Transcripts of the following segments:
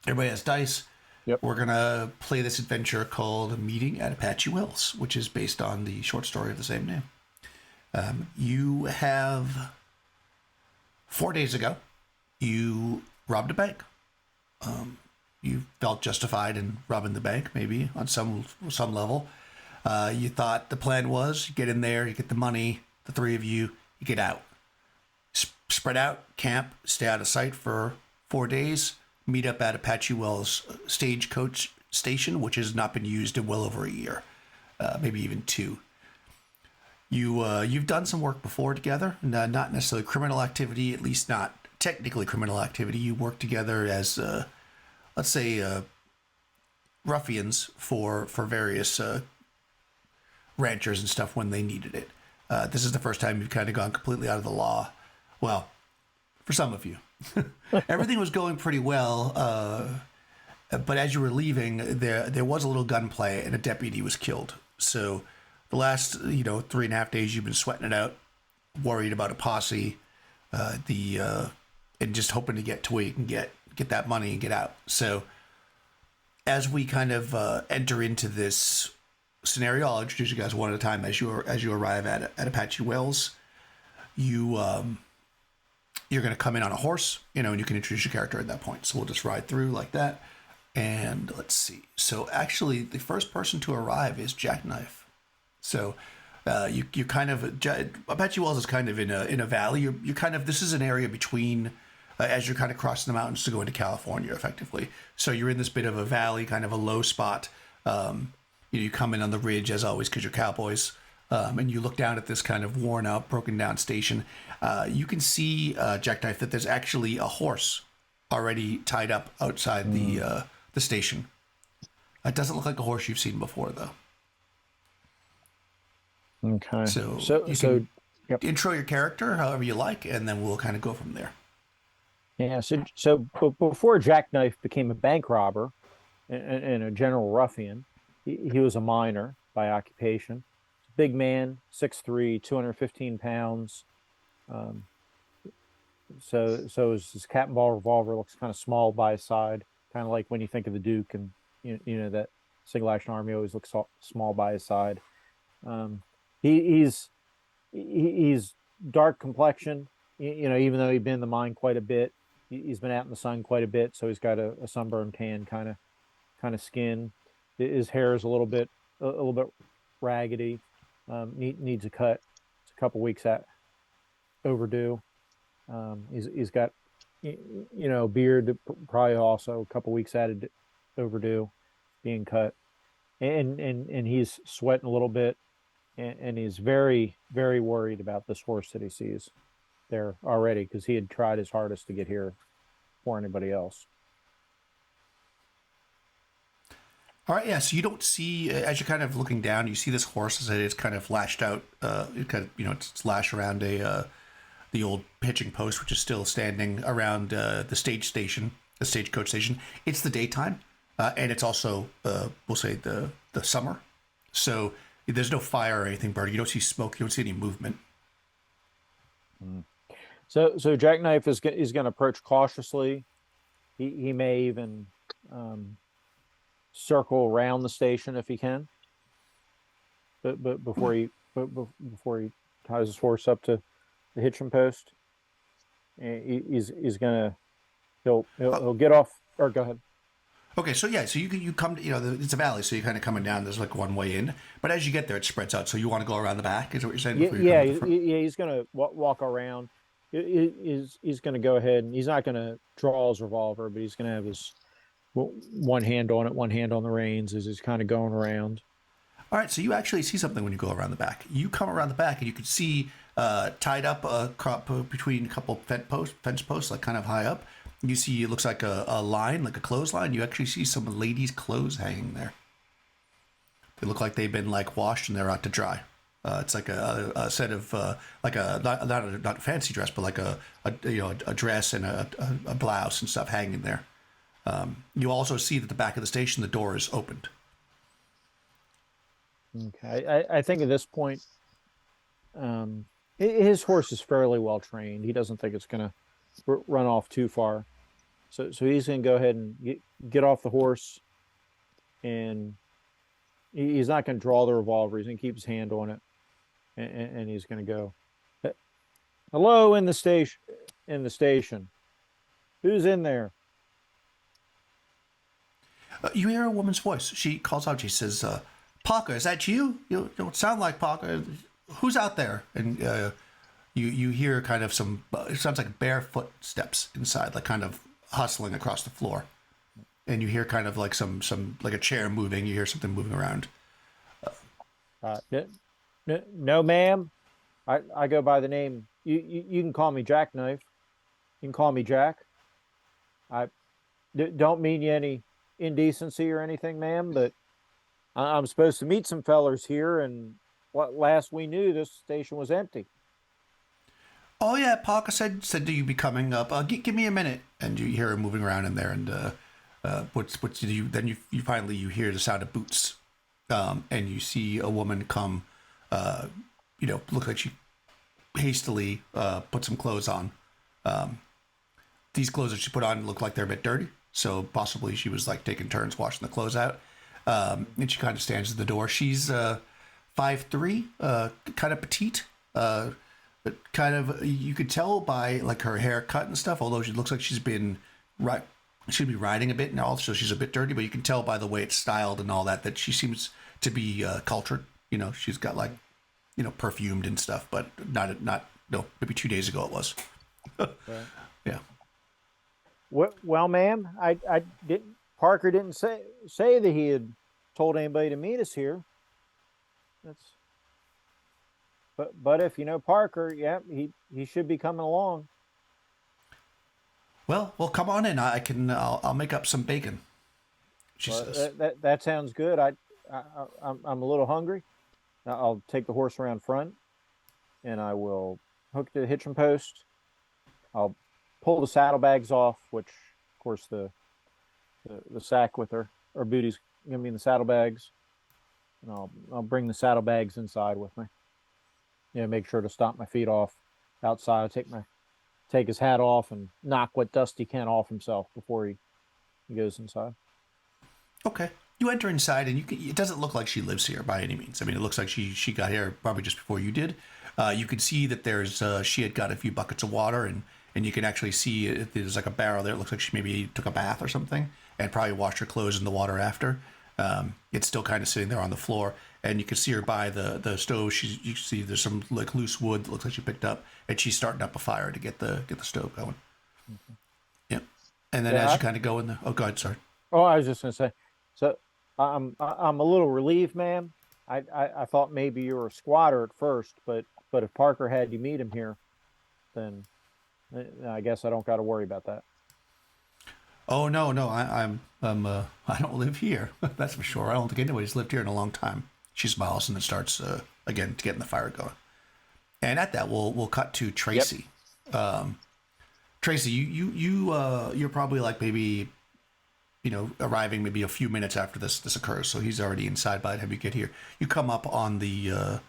Everybody has dice. Yep. We're going to play this adventure called Meeting at Apache Wells, which is based on the short story of the same name. You have 4 days ago, you robbed a bank. You felt justified in robbing the bank, maybe on some level. You thought the plan was you get in there, you get the money, the three of you, you get out. Spread out, camp, stay out of sight for 4 days, meet up at Apache Wells stagecoach station, which has not been used in well over a year, maybe even 2. You've done some work before together, not necessarily criminal activity, at least not technically criminal activity. You work together as, let's say, ruffians for various ranchers and stuff when they needed it. This is the first time you've kind of gone completely out of the law. Well, for some of you. Everything was going pretty well, but as you were leaving, there was a little gunplay and a deputy was killed. So the last 3.5 days you've been sweating it out, worried about a posse, and just hoping to get to where you can get that money and get out. So as we kind of enter into this scenario, I'll introduce you guys one at a time as you arrive at Apache Wells. You're going to come in on a horse, and you can introduce your character at that point. So we'll just ride through like that. And let's see. So actually, the first person to arrive is Jackknife. So you kind of, Apache Wells is kind of in a valley. You kind of, this is an area between, as you're kind of crossing the mountains to go into California, effectively. So you're in this bit of a valley, kind of a low spot. You come in on the ridge, as always, because you're cowboys. And you look down at this kind of worn out, broken down station. You can see, Jackknife, that there's actually a horse already tied up outside the station. It doesn't look like a horse you've seen before, though. Okay. So yep. Intro your character however you like, and then we'll kind of go from there. Yeah. So before Jackknife became a bank robber and a general ruffian, he was a miner by occupation. Big man, 6'3", 215 pounds. So his cat and ball revolver looks kind of small by his side, kind of like when you think of the Duke, and that single action army always looks small by his side. He's dark complexion, even though he's been in the mine quite a bit. He's been out in the sun quite a bit, so he's got a sunburned tan kind of skin. His hair is a little bit raggedy. Needs a cut. It's a couple weeks overdue. He's got beard, probably also a couple weeks overdue, being cut, and he's sweating a little bit, and he's very, very worried about this horse that he sees there already, because he had tried his hardest to get here before anybody else. All right, yeah. So you don't see, as you're kind of looking down, you see this horse as it is kind of lashed out. It's lashed around the old hitching post, which is still standing around the stagecoach station. It's the daytime, and it's also, we'll say, the summer. So there's no fire or anything burning. You don't see smoke. You don't see any movement. So Jackknife is going to approach cautiously. He may even circle around the station if he can, but before he ties his horse up to the hitching post, he'll get off. Or go ahead. Okay, so yeah, so you come to, it's a valley, so you're kind of coming down. There's like one way in, but as you get there, it spreads out. So you want to go around the back? Is what you're saying? Yeah. He's gonna walk around. He's gonna go ahead, and he's not gonna draw his revolver, but he's gonna have his one hand on it, one hand on the reins as he's kind of going around. All right, so you actually see something when you go around the back. You come around the back, and you can see tied up between a couple fence posts, like kind of high up. You see, it looks like a line, like a clothesline. You actually see some ladies' clothes hanging there. They look like they've been washed and they're out to dry. It's like a set of not a fancy dress, but like a dress and a blouse and stuff hanging there. You also see that the back of the station, the door is opened. Okay, I think at this point, his horse is fairly well trained. He doesn't think it's going to run off too far. So he's going to go ahead and get off the horse, and he's not going to draw the revolver. He's going to keep his hand on it, and he's going to go, "Hello, in the station. In the station. Who's in there?" You hear a woman's voice. She calls out. She says, "Parker, is that you? You don't sound like Parker. Who's out there?" And you hear kind of some. It sounds like barefoot steps inside, like kind of hustling across the floor. And you hear kind of like some like a chair moving. You hear something moving around. No, ma'am. I go by the name. You can call me Jackknife. You can call me Jack. I don't mean you any indecency or anything, ma'am, but I'm supposed to meet some fellers here, and what last we knew, this station was empty. Oh yeah, Parker said that you'd be coming up. Give me a minute. And you hear her moving around in there. And what's you then you finally you hear the sound of boots, and you see a woman come. Look like she hastily put some clothes on. These clothes that she put on look like they're a bit dirty, so possibly she was like taking turns washing the clothes out. And she kind of stands at the door. She's 5'3", kind of petite, but kind of you could tell by like her haircut and stuff. Although she looks like she'd be riding a bit, and also she's a bit dirty. But you can tell by the way it's styled and all that she seems to be cultured. She's got like perfumed and stuff, but not no. Maybe 2 days ago it was. Right. Yeah. Well, ma'am, I didn't. Parker didn't say that he had told anybody to meet us here. That's. But if you know Parker, yeah, he should be coming along. Well, come on in. I'll make up some bacon. She says. That sounds good. I'm a little hungry. I'll take the horse around front, and I will hook to the hitching post. I'll pull the saddlebags off, which, of course, the sack with her booty's gonna be in the saddlebags, and I'll bring the saddlebags inside with me. Make sure to stomp my feet off outside. Take his hat off and knock what dust he can off himself before he goes inside. Okay. You enter inside, and it doesn't look like she lives here by any means. I mean, it looks like she got here probably just before you did. You can see that she had got a few buckets of water, and you can actually see there's like a barrel there. It looks like she maybe took a bath or something, and probably washed her clothes in the water after. It's still kind of sitting there on the floor, and you can see her by the stove. You can see there's some like loose wood that looks like she picked up, and she's starting up a fire to get the stove going. Mm-hmm. Yeah, and then as you kind of go in the go ahead, sorry. Oh, I was just gonna say, so I'm a little relieved, ma'am. I thought maybe you were a squatter at first, but if Parker had you meet him here, then I guess I don't got to worry about that. Oh no, I don't live here. That's for sure. I don't think anybody's lived here in a long time. She smiles and then starts again to getting the fire going. And at that, we'll cut to Tracy. Yep. Tracy, you're probably like maybe arriving maybe a few minutes after this occurs. So he's already inside by the time you get here. You come up on the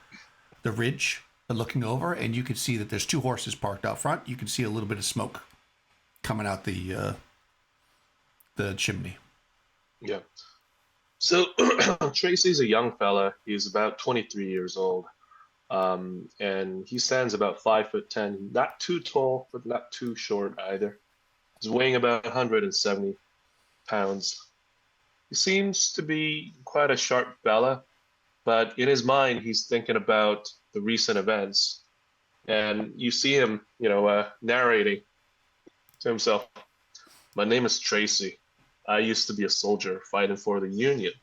ridge, looking over, and you can see that there's two horses parked out front. You can see a little bit of smoke coming out the chimney. Yeah. So Tracy's a young fella. He's about 23 years old. And he stands about 5'10", not too tall, but not too short either. He's weighing about 170 pounds. He seems to be quite a sharp fella, but in his mind, he's thinking about the recent events. And you see him, narrating to himself, "My name is Tracy. I used to be a soldier fighting for the Union.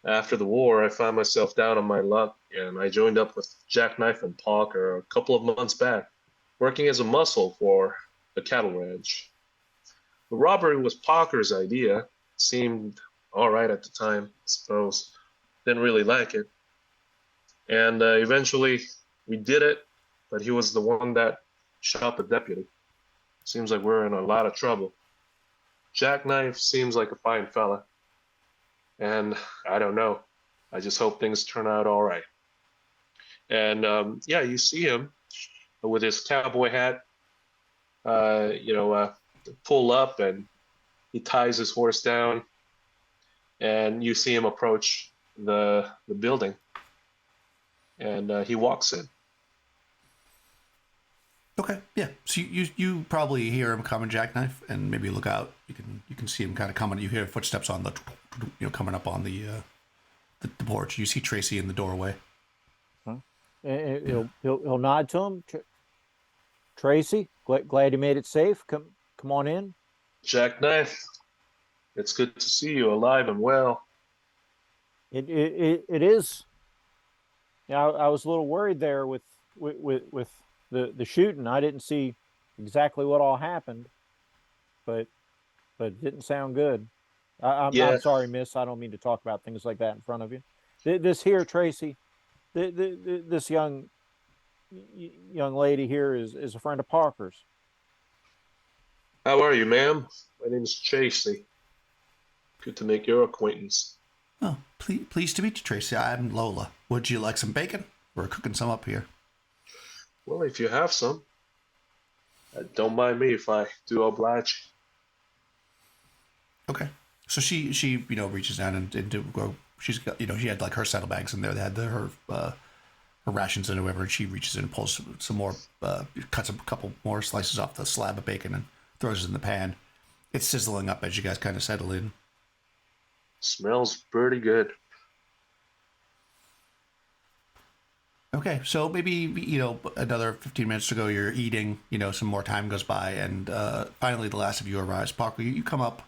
After the war, I found myself down on my luck, and I joined up with Jackknife and Parker a couple of months back, working as a muscle for a cattle ranch. The robbery was Parker's idea. Seemed all right at the time, I suppose. Didn't really like it. And eventually, we did it, but he was the one that shot the deputy. Seems like we're in a lot of trouble. Jackknife seems like a fine fella. And I don't know. I just hope things turn out all right." And you see him with his cowboy hat, pull up, and he ties his horse down, and you see him approach the building, and he walks in. Okay, yeah. So you probably hear him coming, Jackknife, and maybe look out. You can see him kind of coming. You hear footsteps on the coming up on the porch. You see Tracy in the doorway. Huh? He'll nod to him. Tracy, glad you made it safe. Come on in. Jackknife, it's good to see you alive and well. It is. Yeah, I was a little worried there with the shooting. I didn't see exactly what all happened, but it didn't sound good. Yeah, I'm sorry, miss. I don't mean to talk about things like that in front of you. This here, Tracy, this young lady here is a friend of Parker's. how are you, ma'am? My name's Tracy. Good to make your acquaintance. Oh, pleased to meet you, Tracy. I'm Lola. Would you like some bacon? We're cooking some up here. Well, if you have some, don't mind me if I do oblige. Okay. So she reaches down and go. She's got she had like her saddlebags in there. They had her rations and whatever. And she reaches in and pulls some more, cuts a couple more slices off the slab of bacon and throws it in the pan. It's sizzling up as you guys kind of settle in. Smells pretty good. Okay, so maybe another 15 minutes to go. You're eating. Some more time goes by, and finally the last of you arrives. Parker, you come up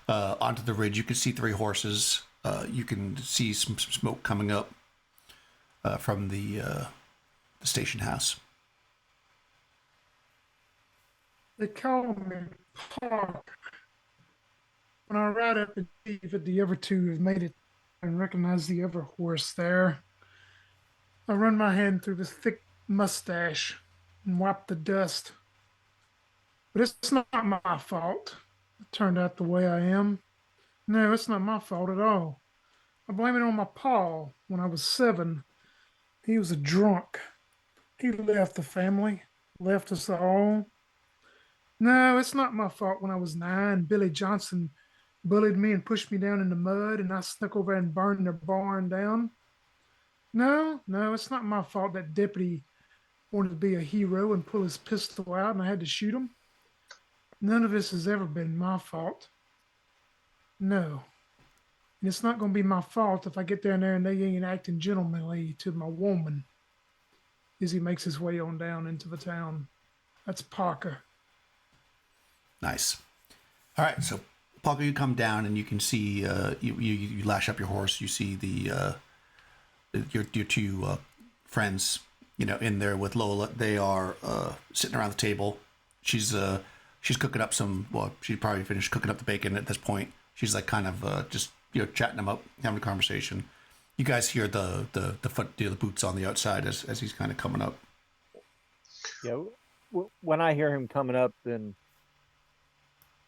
onto the ridge. You can see 3 horses. You can see some smoke coming up from the station house. They call me Park. When I ride up and see if the other two have made it and recognize the other horse there, I run my hand through the thick mustache and wipe the dust. But it's not my fault. It turned out the way I am. No, it's not my fault at all. I blame it on my pa. When I was 7, he was a drunk. He left the family, left us all. No, it's not my fault. When I was 9, Billy Johnson bullied me and pushed me down in the mud, and I snuck over and burned their barn down. No, it's not my fault that deputy wanted to be a hero and pull his pistol out, and I had to shoot him. None of this has ever been my fault. No. And it's not going to be my fault if I get down there and they ain't acting gentlemanly to my woman as he makes his way on down into the town. That's Parker. Nice. All right, so Parker, you come down and you can see you lash up your horse. You see your 2 friends, in there with Lola. They are sitting around the table. She's cooking up some. Well, she probably finished cooking up the bacon at this point. She's like kind of just chatting them up, having a conversation. You guys hear the boots on the outside as he's kind of coming up. Yeah, when I hear him coming up, then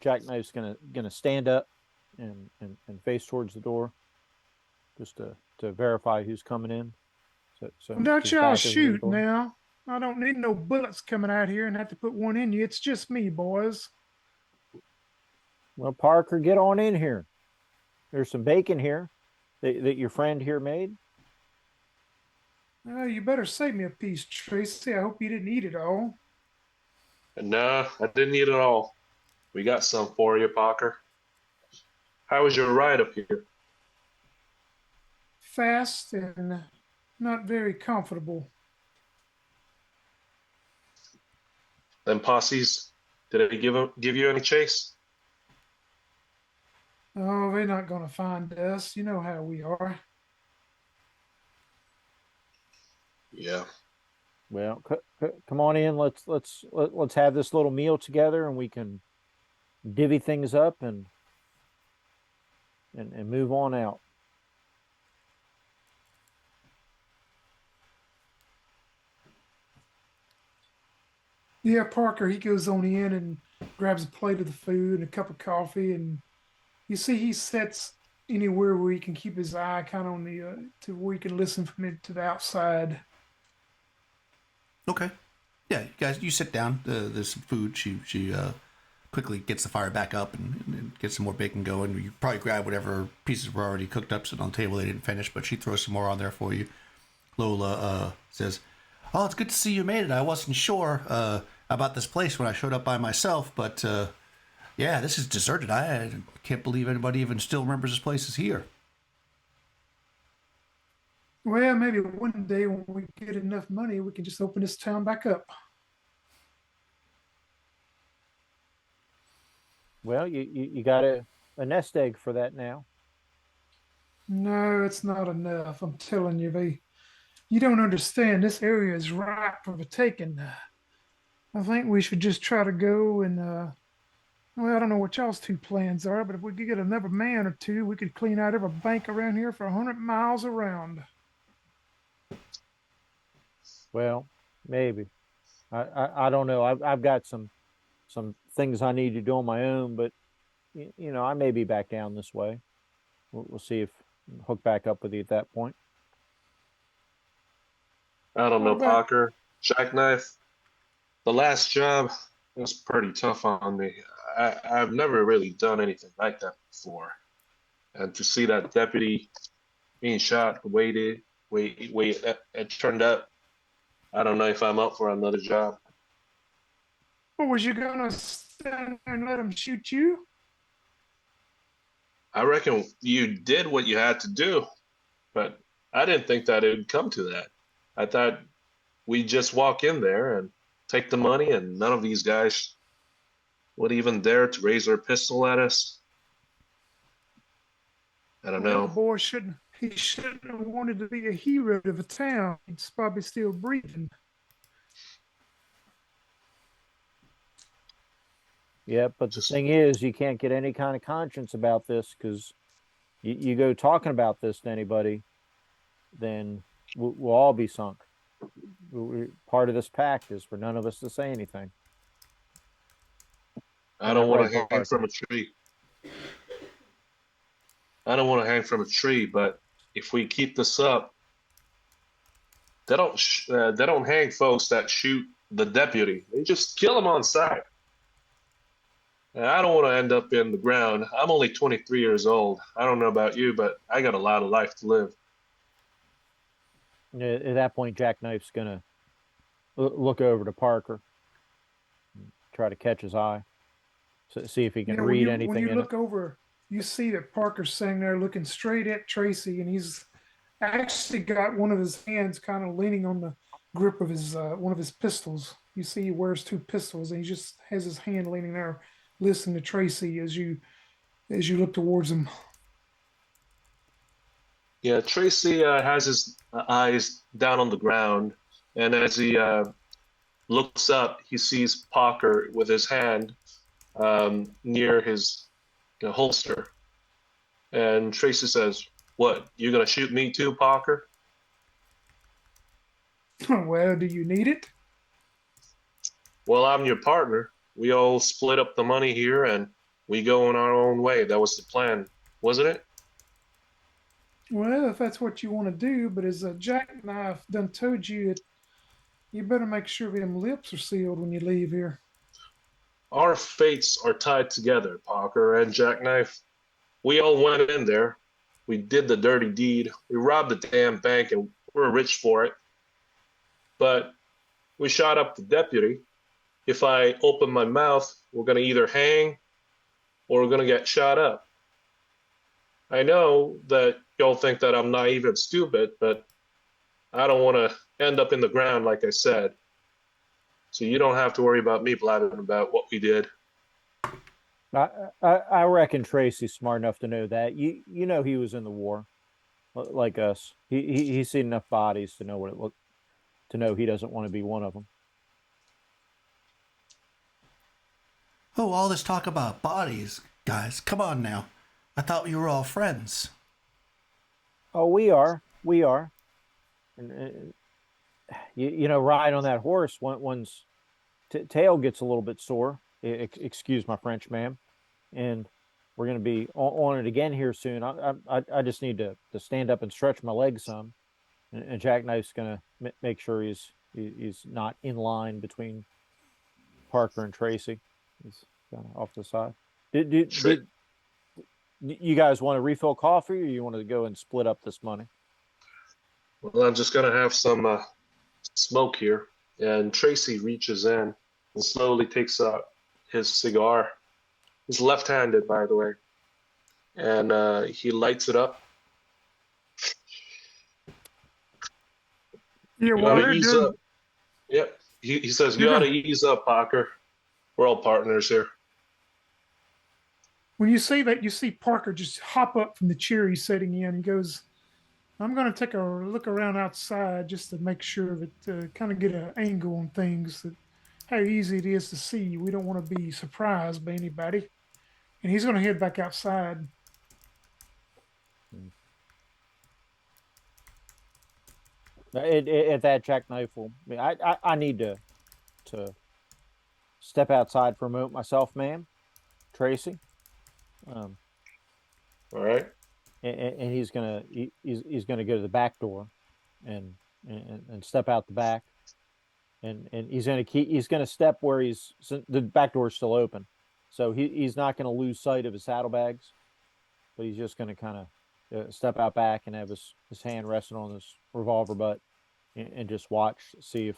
Jackknife's gonna stand up and face towards the door, just to verify who's coming in. So Don't y'all shoot now. I don't need no bullets coming out here and have to put one in you. It's just me, boys. Well, Parker, get on in here. There's some bacon here that your friend here made. You better save me a piece, Tracy. I hope you didn't eat it all. No, I didn't eat it all. We got some for you, Parker. How was your ride up here? Fast and not very comfortable. Them posses, did they give you any chase? Oh, they're not going to find us. You know how we are. Yeah. Well, come on in. Let's have this little meal together, and we can divvy things up and move on out. Yeah, Parker, he goes on in and grabs a plate of the food and a cup of coffee, and you see he sits anywhere where he can keep his eye kind of on the to where he can listen from it to the outside. Okay. Yeah, you guys, you sit down. There's some food. She quickly gets the fire back up and gets some more bacon going. You probably grab whatever pieces were already cooked up, sitting on the table they didn't finish, but she throws some more on there for you. Lola says, "Oh, it's good to see you made it. I wasn't sure about this place when I showed up by myself, but yeah, this is deserted. I can't believe anybody even still remembers this place is here." Well, maybe one day when we get enough money, we can just open this town back up. Well, you got a nest egg for that now. No, it's not enough. I'm telling you, you don't understand. This area is ripe for the taking. I think we should just try to go and, well, I don't know what y'all's two plans are, but if we could get another man or two, we could clean out every bank around here for 100 miles around. Well, maybe. I don't know. I've got some things I need to do on my own, but you know, I may be back down this way. We'll see if hook back up with you at that point. I don't What know, about Parker. Jackknife. The last job was pretty tough on me. I've never really done anything like that before. And to see that deputy being shot the way it turned out, I don't know if I'm up for another job. what was you gonna stand there and let him shoot you? I reckon you did what you had to do, but I didn't think that it would come to that. I thought we'd just walk in there and take the money, and none of these guys would even dare to raise their pistol at us. I don't Well, the know. boy shouldn't have wanted to be a hero to the town. He's probably still breathing. Yeah, but the Just thing is, you can't get any kind of conscience about this because you go talking about this to anybody, then we'll all be sunk. Part of this pact is for none of us to say anything. I Isn't don't that want right, to hang Parker? from a tree. I don't want to hang from a tree, but if we keep this up, they don't hang folks that shoot the deputy. They just kill him on sight. And I don't want to end up in the ground. I'm only 23 years old. I don't know about you, but I got a lot of life to live. At that point, Jackknife's gonna look over to Parker, and try to catch his eye, see if he can Yeah, read when anything you in it. look over, you see that Parker's sitting there looking straight at Tracy, and he's actually got one of his hands kind of leaning on the grip of his one of his pistols. You see, he wears two pistols, and he just has his hand leaning there, listening to Tracy as you look towards him. Yeah, Tracy has his eyes down on the ground, and as he looks up, he sees Parker with his hand near his holster. And Tracy says, "What, you gonna shoot me too, Parker?" Well, do you need it? "Well, I'm your partner. We all split up the money here and we go on our own way. That was the plan, wasn't it?" Well, if that's what you want to do, but as a jackknife done told you, you better make sure them lips are sealed when you leave here. Our fates are tied together, Parker and Jackknife. We all went in there. We did the dirty deed. We robbed the damn bank and we're rich for it. But we shot up the deputy. If I open my mouth, we're going to either hang or we're going to get shot up. I know that y'all think that I'm naive and stupid, but I don't want to end up in the ground, like I said. So you don't have to worry about me blabbing about what we did. I reckon Tracy's smart enough to know that. You know he was in the war, like us. He's seen enough bodies to know what it looked to know he doesn't want to be one of them. Oh, all this talk about bodies, guys. Come on now. I thought we were all friends. Oh, we are. And you know, ride on that horse. One's tail gets a little bit sore. Excuse my French, ma'am. And we're going to be on it again here soon. I just need to stand up and stretch my legs some. And Jackknife's going to make sure he's not in line between Parker and Tracy. kind of off the side. Did Sure. you guys want to refill coffee, or you want to go and split up this money? Well, I'm just gonna have some smoke here. And Tracy reaches in and slowly takes out his cigar. He's left-handed, by the way, and he lights it up. Yeah, You while ought to they're ease doing, up. Yep. He says, you're you ought to gonna, ease up, Parker. We're all partners here. when you say that, you see Parker just hop up from the chair he's sitting in. He goes, I'm going to take a look around outside just to make sure that, kind of get an angle on things, that how easy it is to see. We don't want to be surprised by anybody. And he's going to head back outside. At that jackknife will. I need to step outside for a moment myself, ma'am, Tracy. All right. And he's gonna go to the back door, and step out the back, and he's gonna step where the back door is still open, so he's not gonna lose sight of his saddlebags, but he's just gonna kind of step out back and have his hand resting on his revolver butt, and just watch, see if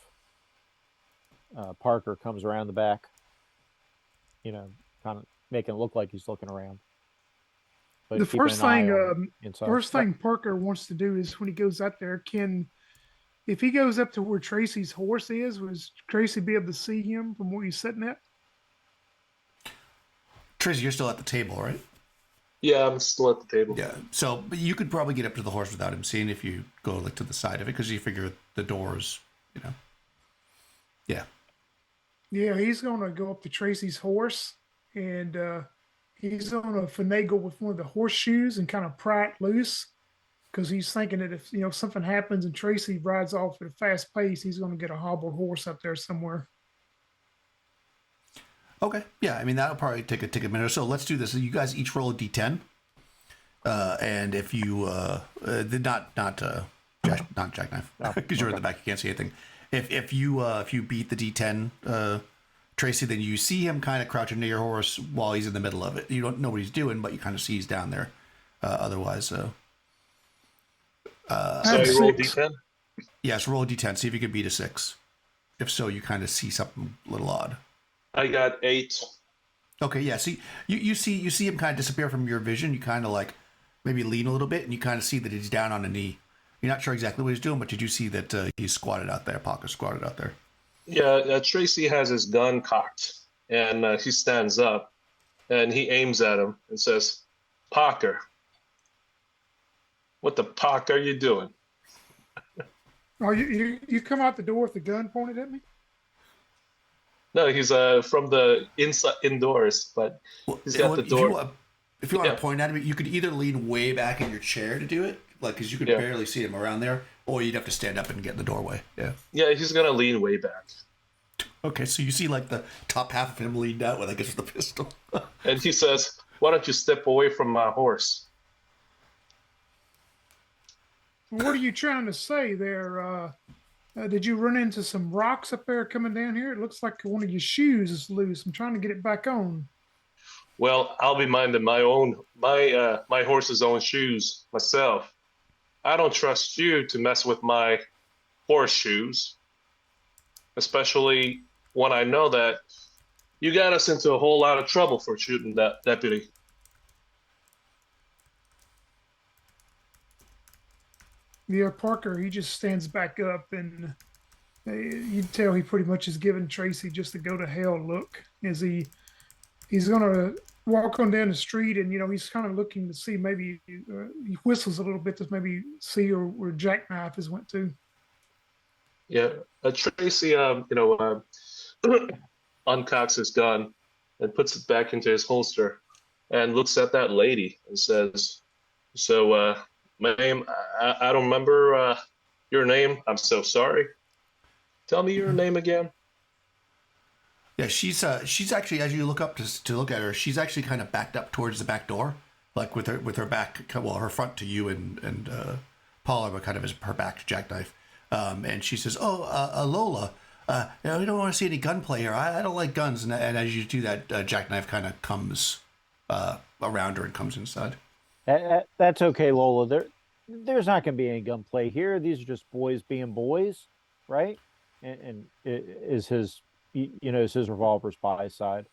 Parker comes around the back, kind of making it look like he's looking around. But The keeping first an eye thing, on inside. first thing Parker wants to do is when he goes up there, if he goes up to where Tracy's horse is, was Tracy be able to see him from where he's sitting at? Tracy, you're still at the table, right? Yeah, I'm still at the table. Yeah. So, but you could probably get up to the horse without him seeing if you go like to the side of it, because you figure the doors, Yeah. Yeah, he's going to go up to Tracy's horse, and he's going to finagle with one of the horseshoes and kind of pry it loose, because he's thinking that if something happens and Tracy rides off at a fast pace, he's going to get a hobbled horse up there somewhere. Okay. Yeah. I mean, that'll probably take a minute or so. Let's do this. You guys each roll a d10, and if you not jackknife, because you're in the back, you can't see anything. If you beat the d10, Tracy, then you see him kind of crouching near your horse while he's in the middle of it. You don't know what he's doing, but you kind of see he's down there. Otherwise, So you roll d10? Yes, roll a d10. See if you can beat a 6. If so, you kind of see something a little odd. I got 8. Okay, yeah. See, you see him kind of disappear from your vision. You kind of like maybe lean a little bit, and you kind of see that he's down on a knee. You're not sure exactly what he's doing, but you do see that he's squatted out there. Parker squatted out there. Yeah, Tracy has his gun cocked, and he stands up, and he aims at him and says, Parker, what the fuck are you doing? Oh, you come out the door with the gun pointed at me? No, he's from the inside indoors, but he's got the door. If you want to point at him, you could either lean way back in your chair to do it, like because you could barely see him around there, or you'd have to stand up and get in the doorway. Yeah. Yeah, he's gonna lean way back. Okay, so you see like the top half of him leaned out with, I guess, the pistol. And he says, "Why don't you step away from my horse?" What are you trying to say there? Did you run into some rocks up there coming down here? It looks like one of your shoes is loose. I'm trying to get it back on. Well, I'll be minding my horse's own shoes myself. I don't trust you to mess with my horse shoes, especially when I know that you got us into a whole lot of trouble for shooting that deputy. Yeah, Parker, he just stands back up, and you tell he pretty much is giving Tracy just a go to hell look as he's gonna walk on down the street, and he's kind of looking to see, maybe he whistles a little bit to maybe see where Jackknife has went to. Yeah, Tracy, uncocks his gun and puts it back into his holster, and looks at that lady and says, "So, my name, I don't remember your name. I'm so sorry. Tell me your name again." Yeah, she's actually, as you look up to look at her, she's actually kind of backed up towards the back door, like with her back, well, her front to you and Paula, but kind of her back to Jackknife. And she says, "Oh, Lola, We don't want to see any gunplay here. I don't like guns. And as you do that, Jackknife kind of comes around her and comes inside. That's okay, Lola. There's not going to be any gunplay here. These are just boys being boys, right? And is his revolver's by his side.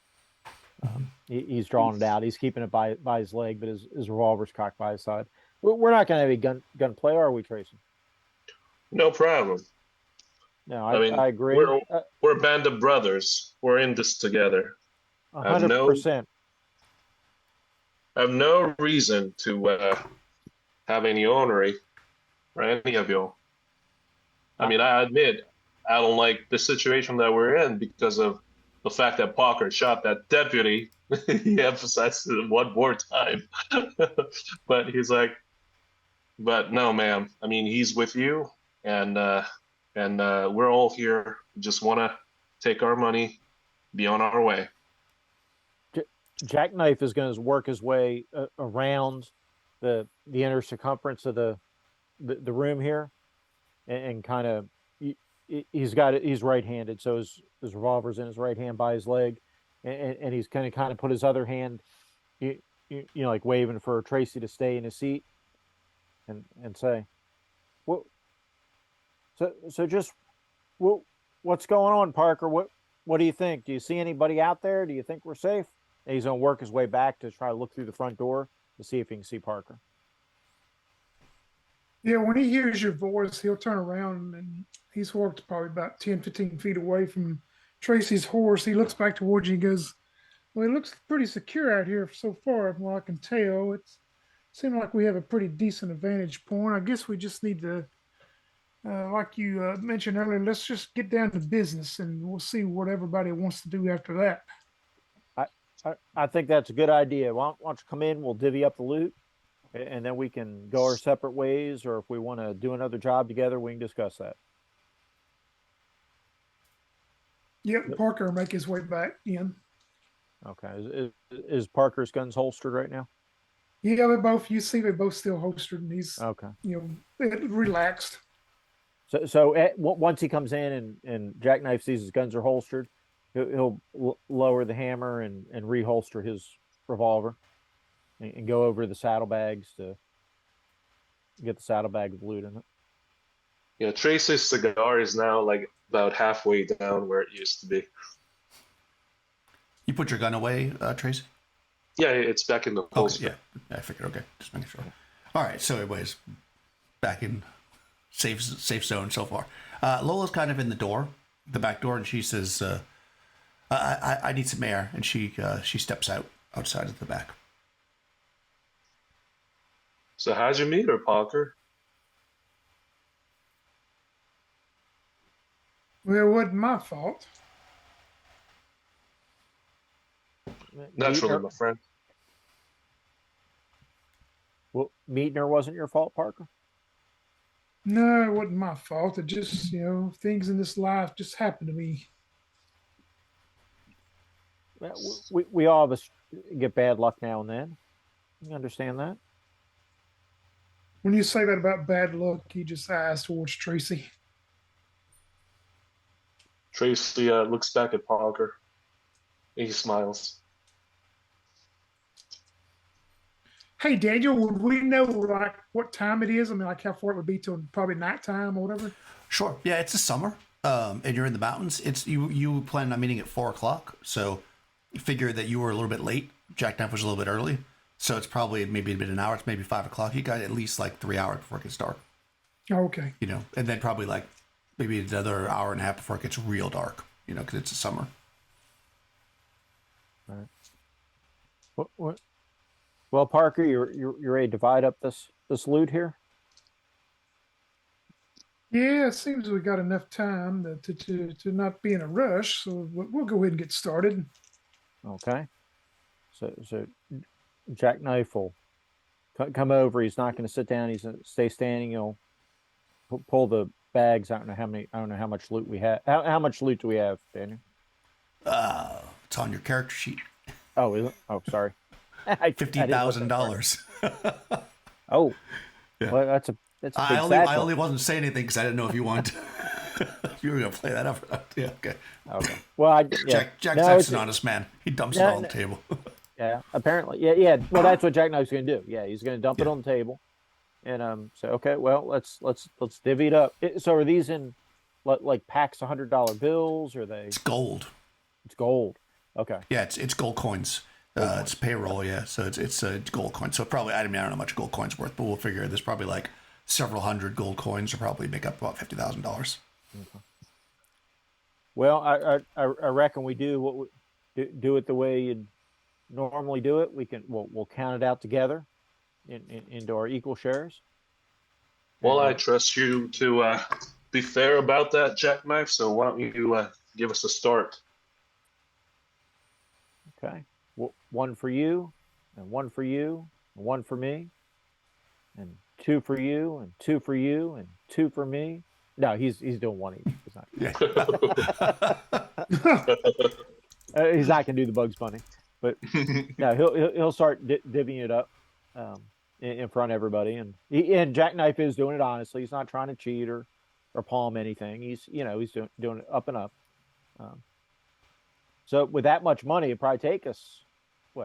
He's drawing it out. He's keeping it by his leg, but his revolver's cocked by his side. We're not going to have any gunplay, are we, Tracy? No problem. No, I mean, I agree. we're a band of brothers. We're in this together. 100%. I have no reason to have any ornery for any of you. I mean, I admit I don't like the situation that we're in because of the fact that Parker shot that deputy. He emphasized it one more time. But he's like, but no, ma'am. I mean, he's with you, and we're all here. Just want to take our money, be on our way. Jackknife is going to work his way around the inner circumference of the room here, and kind of he's right-handed, so his revolver's in his right hand by his leg, and he's kind of put his other hand, like waving for Tracy to stay in his seat, and say, "What? So just what's going on, Parker? What do you think? Do you see anybody out there? Do you think we're safe?" And he's going to work his way back to try to look through the front door to see if he can see Parker. Yeah, when he hears your voice, he'll turn around, and he's walked probably about 10, 15 feet away from Tracy's horse. He looks back towards you and goes, "Well, it looks pretty secure out here so far, from what I can tell. It seems like we have a pretty decent vantage point. I guess we just need to, like you mentioned earlier, let's just get down to business, and we'll see what everybody wants to do after that." I think that's a good idea. Why don't you come in? We'll divvy up the loot, and then we can go our separate ways. Or if we want to do another job together, we can discuss that. Yep, Parker will make his way back in. Okay. Is Parker's guns holstered right now? Yeah, you see they're both still holstered, and he's okay. Relaxed. So once he comes in and Jackknife sees his guns are holstered, he'll lower the hammer and reholster his revolver and go over the saddlebags to get the saddlebag with loot in it. Yeah, Tracy's cigar is now like about halfway down where it used to be. You put your gun away, Tracy? Yeah, it's back in the holster. Okay, yeah, I figured. Okay, just making sure. All right, so everybody's back in safe zone so far. Lola's kind of in the back door, and she says, I need some air, and she steps outside of the back. So how'd you meet her, Parker? Well, it wasn't my fault. Naturally, my friend. Well, meeting her wasn't your fault, Parker? No, it wasn't my fault. It just, things in this life just happen to me. We all of us get bad luck now and then. You understand that? When you say that about bad luck, he just eyes towards Tracy. Tracy looks back at Parker. He smiles. Hey, Daniel, would we know like what time it is? I mean, like how far it would be till probably nighttime or whatever? Sure. Yeah, it's the summer, and you're in the mountains. It's you plan on meeting at 4:00, so you figure that you were a little bit late. Jackknife was a little bit early, so it's probably maybe an hour. It's maybe 5:00. You got at least like 3 hours before it gets dark. Okay. And then probably like maybe another hour and a half before it gets real dark. Because it's the summer. All right. What? Well, Parker, you're ready to divide up this loot here? Yeah, it seems we got enough time to not be in a rush, so we'll go ahead and get started. Okay. So Jackknife will come over. He's not going to sit down. He's going to stay standing. He'll pull the bags. I don't know how much loot we have. How much loot do we have, Daniel? It's on your character sheet. Oh, is it? Oh, sorry. $50,000. Oh, yeah. Well, that's a big I only wasn't saying anything because I didn't know if you want. You were gonna play that up. Yeah, okay. Okay. Well, Jack's it's an honest man. He dumps it all on the table. Yeah, apparently. Yeah. Well, that's what Jackknife's going to do. Yeah, he's going to dump it on the table, and say, okay, well, let's divvy it up. So are these in like packs of $100 bills? Or are they? It's gold. It's gold. Okay. Yeah, it's gold coins. It's payroll. Yeah, so it's gold coins. So probably I don't know how much gold coins worth, but we'll figure there's probably like several hundred gold coins, or probably make up about $50,000. Okay. Well, I reckon we do what we do it the way you'd normally do it. We'll count it out together into our equal shares. Well, I trust you to be fair about that, Jackknife. So why don't you give us a start? Okay. One for you, and one for you, and one for me, and two for you, and two for you, and two for me. No, he's doing one each. He's not. He's not gonna do the Bugs Bunny, but no, he'll start divvying it up in front of everybody, and Jackknife is doing it honestly. He's not trying to cheat or palm anything. He's doing it up and up. So with that much money, it'd probably take us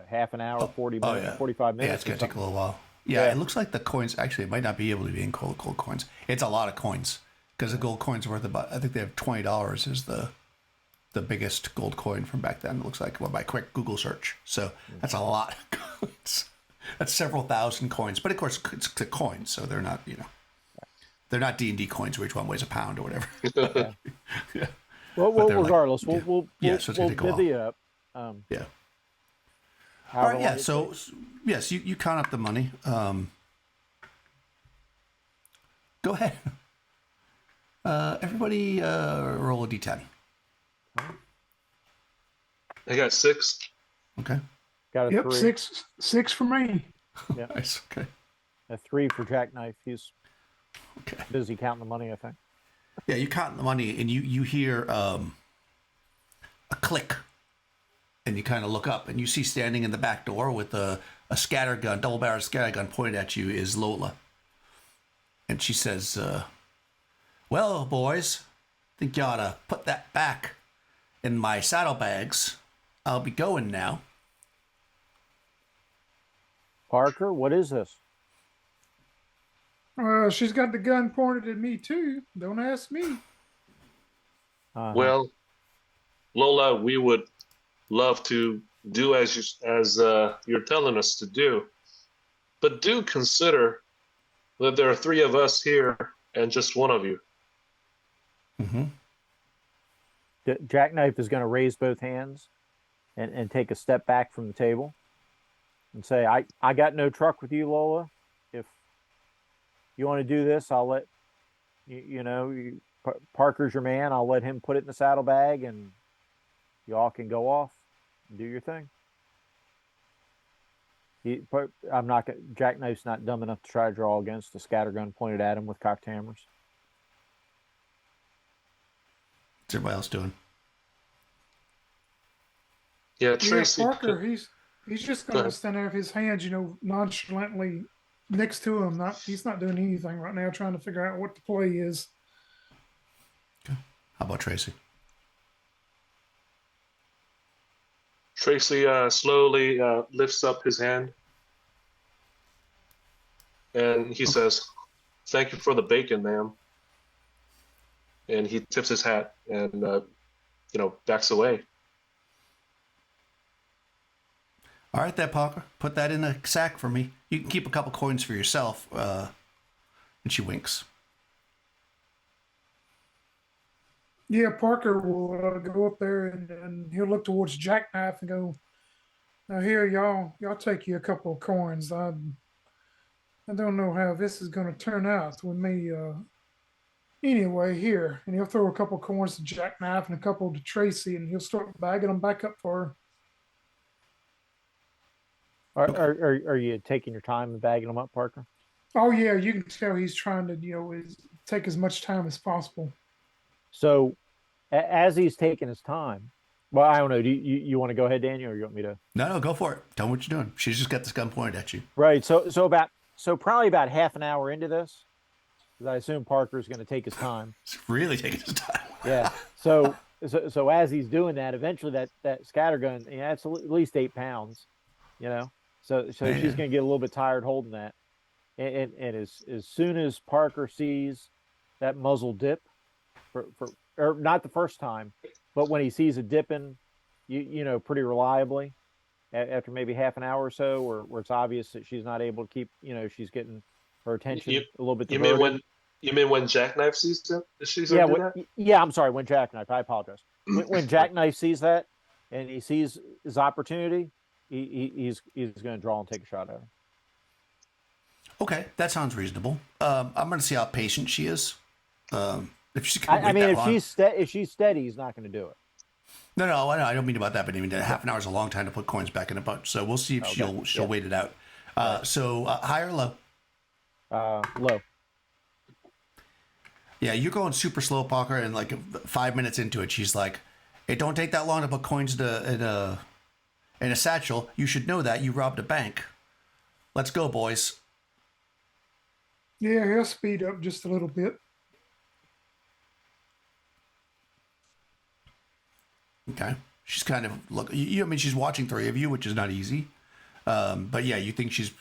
half an hour, 40 minutes, 45 minutes. Yeah, it's gonna take a little while. Yeah, it looks like the coins actually it might not be able to be in gold coins. It's a lot of coins. Because the gold coin's worth about, I think they have $20 is the biggest gold coin from back then. It looks like, by quick Google search. So that's a lot of coins. That's several thousand coins. But of course, it's the coins, so they're not, they're not D&D coins where each one weighs a pound or whatever. Yeah. Well, regardless, we'll divvy it up. Yeah. All right. Yeah. So yes, you count up the money. Go ahead. Everybody roll a d10. I got 6. Okay. Got a 3. Six for me. Yeah. Nice. Okay. A 3 for Jackknife. He's okay. Busy counting the money, I think. Yeah, you count the money, and you hear a click, and you kind of look up, and you see standing in the back door with a scatter gun, double-barreled scatter gun pointed at you is Lola, and she says, "Well, boys, think you ought to put that back in my saddlebags. I'll be going now." Parker, what is this? She's got the gun pointed at me too. Don't ask me. Well, Lola, we would love to do as you're telling us to do, but do consider that there are 3 of us here and just one of you. Mm-hmm. Jackknife is going to raise both hands and take a step back from the table and say, I got no truck with you, Lola. If you want to do this, I'll let Parker's your man. I'll let him put it in the saddlebag, and y'all can go off and do your thing. Jackknife's not dumb enough to try to draw against a scattergun pointed at him with cocked hammers. What's everybody else doing? Yeah, Tracy. Parker, he's just going to stand there with his hands, nonchalantly next to him. He's not doing anything right now, trying to figure out what the play is. Okay. How about Tracy? Tracy slowly lifts up his hand, and he says, "Thank you for the bacon, ma'am." And he tips his hat and backs away. All right, there, Parker. Put that in a sack for me. You can keep a couple coins for yourself. And she winks. Yeah, Parker will go up there and he'll look towards Jackknife and go, "Now here, y'all take you a couple of coins. I don't know how this is going to turn out with me. Anyway, here." And he'll throw a couple of coins to Jackknife and a couple to Tracy, and he'll start bagging them back up for her. Are you taking your time and bagging them up, Parker? Oh yeah, you can tell he's trying to take as much time as possible. So, as he's taking his time, well, I don't know. Do you want to go ahead, Daniel, or you want me to? No, go for it. Tell me what you're doing. She's just got this gun pointed at you. Right. So probably about half an hour into this, 'cause I assume Parker's going to take his time. It's really taking his time. Yeah. So as he's doing that, eventually that scattergun, that's at least 8 pounds, So she's Man. going to get a little bit tired holding that. And as soon as Parker sees that muzzle dip, or not the first time, but when he sees it dipping, pretty reliably, after maybe half an hour or so, where it's obvious that she's not able to keep, she's getting her attention a little bit diverted. You mean when Jackknife sees him? I'm sorry. When Jackknife, I apologize. When Jackknife sees that, and he sees his opportunity, he's going to draw and take a shot at her. Okay, that sounds reasonable. I'm going to see how patient she is. If she's if she's steady, he's not going to do it. No, I don't mean about that, but I mean half an hour is a long time to put coins back in a bunch. So we'll see if she'll wait it out. So high or low? Low. Yeah, you're going super slow, Parker, and like 5 minutes into it, she's like, "It don't take that long to put coins in a satchel. You should know that. You robbed a bank. Let's go, boys." Yeah, he'll speed up just a little bit. Okay. She's kind of she's watching three of you, which is not easy. But yeah, you think she's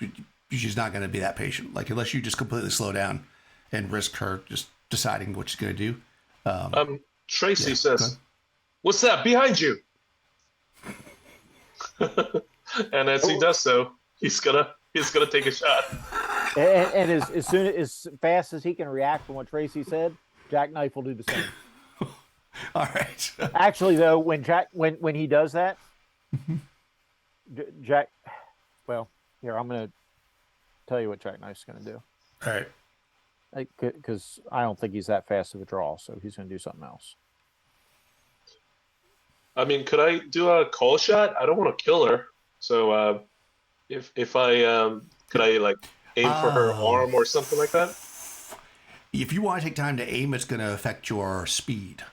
not going to be that patient, like unless you just completely slow down and risk her just deciding what she's going to do. Tracy says, "What's that behind you?" And as he does so, he's gonna take a shot. And as fast as he can react from what Tracy said, Jackknife will do the same. All right. Actually, though, when he does that, here I'm going to tell you what Jackknife's going to do. All right. Because I don't think he's that fast of a draw, so he's going to do something else. I mean, could I do a call shot? I don't want to kill her, so if I could I like aim for her arm or something like that? If you want to take time to aim, it's going to affect your speed.